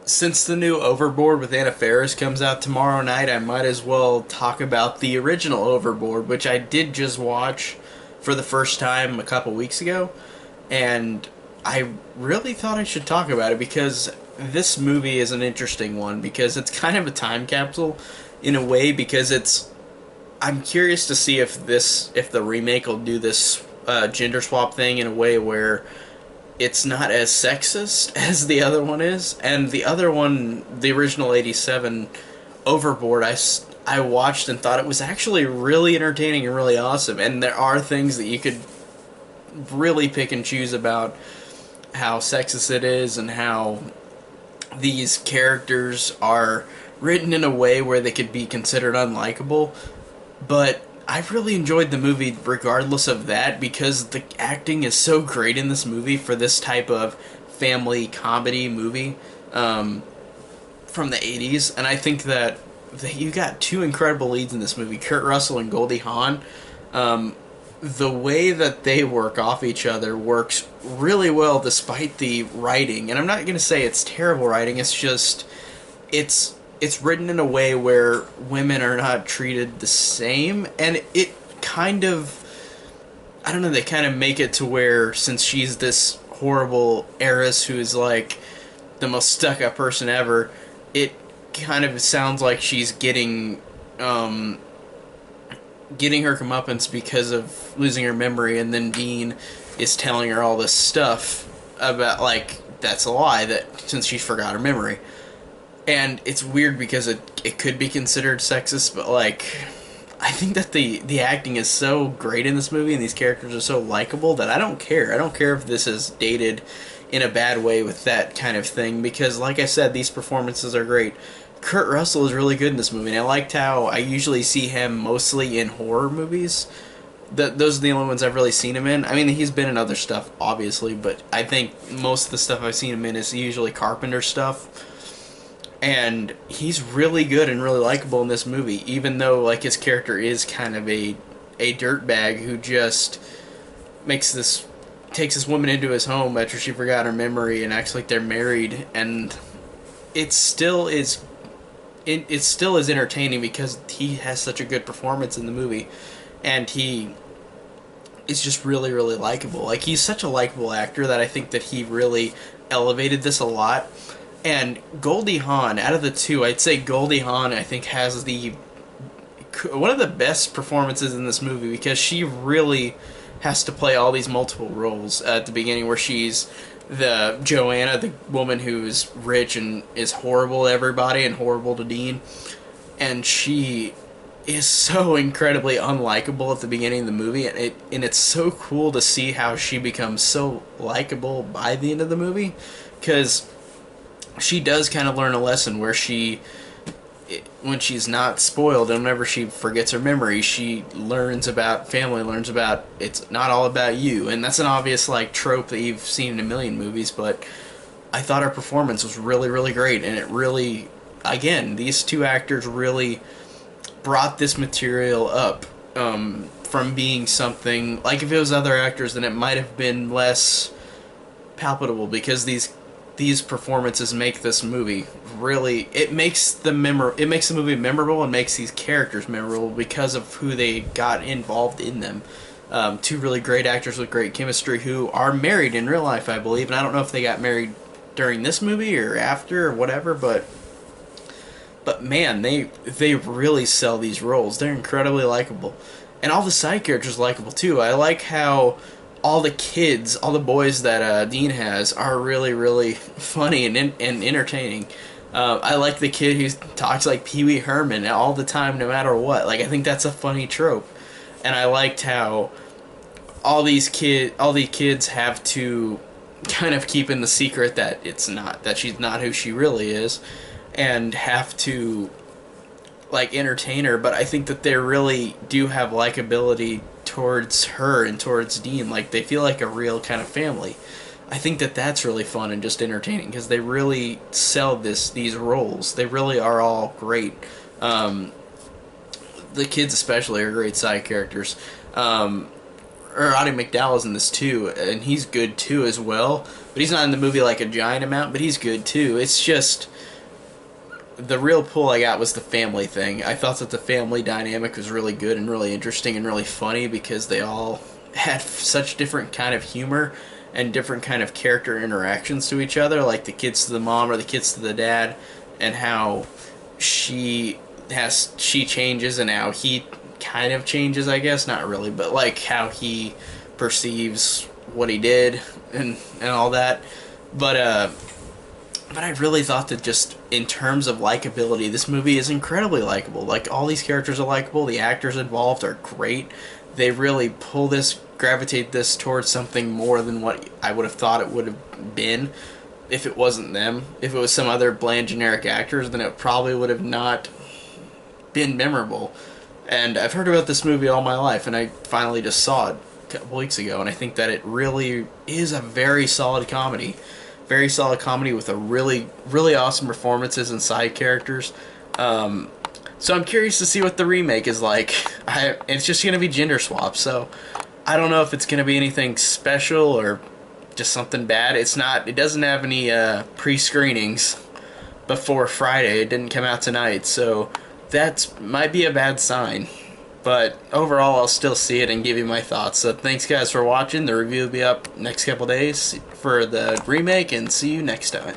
Since the new Overboard with Anna Faris comes out tomorrow night, I might as well talk about the original Overboard, which I did just watch for the first time a couple weeks ago, and I really thought I should talk about it because this movie is an interesting one because it's kind of a time capsule in a way because I'm curious to see if the remake will do this gender swap thing in a way where it's not as sexist as the other one is. And the other one, the original 87 Overboard, I watched and thought it was actually really entertaining and really awesome. And there are things that you could really pick and choose about how sexist it is and how these characters are written in a way where they could be considered unlikable. But I really enjoyed the movie regardless of that because the acting is so great in this movie for this type of family comedy movie from the 80s. And I think that you got two incredible leads in this movie, Kurt Russell and Goldie Hawn. The way that they work off each other works really well despite the writing. And I'm not going to say it's terrible writing, it's just it's written in a way where women are not treated the same, and it kind of, I don't know, they kind of make it to where since she's this horrible heiress who is like the most stuck up person ever, it kind of sounds like she's getting her comeuppance because of losing her memory, and then Dean is telling her all this stuff about, like, that's a lie, that since she forgot her memory. And it's weird because it could be considered sexist, but, like, I think that the acting is so great in this movie and these characters are so likable that I don't care. I don't care if this is dated in a bad way with that kind of thing because, like I said, these performances are great. Kurt Russell is really good in this movie, and I liked how I usually see him mostly in horror movies. Those are the only ones I've really seen him in. I mean, he's been in other stuff, obviously, but I think most of the stuff I've seen him in is usually Carpenter stuff. And he's really good and really likable in this movie, even though, like, his character is kind of a dirtbag who just makes this takes this woman into his home after she forgot her memory and acts like they're married, and it still is it still is entertaining because he has such a good performance in the movie, and he is just really really likable. Like, he's such a likable actor that I think that he really elevated this a lot. And Goldie Hawn, out of the two, I'd say Goldie Hawn I think has the one of the best performances in this movie because she really has to play all these multiple roles at the beginning, where she's the Joanna, the woman who's rich and is horrible to everybody and horrible to Dean, and she is so incredibly unlikable at the beginning of the movie, and it's so cool to see how she becomes so likable by the end of the movie, because she does kind of learn a lesson where when she's not spoiled and whenever she forgets her memory, she learns about family, learns about it's not all about you. And that's an obvious, like, trope that you've seen in a million movies, but I thought her performance was really, really great. And it really, again, these two actors really brought this material up from being something, like, if it was other actors, then it might have been less palpable because these performances make this movie really, it makes the movie memorable and makes these characters memorable because of who they got involved in them. Two really great actors with great chemistry who are married in real life, I believe, and I don't know if they got married during this movie or after or whatever, but man, they really sell these roles. They're incredibly likable, and all the side characters are likable too. I like how all the kids, all the boys that Dean has, are really, really funny and entertaining. I like the kid who talks like Pee Wee Herman all the time, no matter what. Like, I think that's a funny trope, and I liked how all the kids have to kind of keep in the secret that she's not who she really is, and have to, like, entertain her. But I think that they really do have likability towards her and towards Dean. Like, they feel like a real kind of family. I think that that's really fun and just entertaining because they really sell these roles. They really are all great. The kids especially are great side characters. or Roddy McDowell's in this too, and he's good too as well. But he's not in the movie like a giant amount, but he's good too. It's just the real pull I got was the family thing. I thought that the family dynamic was really good and really interesting and really funny because they all had such different kind of humor and different kind of character interactions to each other, like the kids to the mom or the kids to the dad, and how she changes and how he kind of changes, I guess, not really, but like how he perceives what he did and all that. But I really thought that just in terms of likability, this movie is incredibly likable. Like, all these characters are likable. The actors involved are great. They really gravitate this towards something more than what I would have thought it would have been if it wasn't them. If it was some other bland, generic actors, then it probably would have not been memorable. And I've heard about this movie all my life, and I finally just saw it a couple weeks ago, and I think that it really is a very solid comedy. Very solid comedy with a really, really awesome performances and side characters. So I'm curious to see what the remake is like. It's just going to be gender swap, so I don't know if it's going to be anything special or just something bad. It doesn't have any pre-screenings before Friday. It didn't come out tonight, so that might be a bad sign. But overall, I'll still see it and give you my thoughts. So thanks, guys, for watching. The review will be up next couple days for the remake, and see you next time.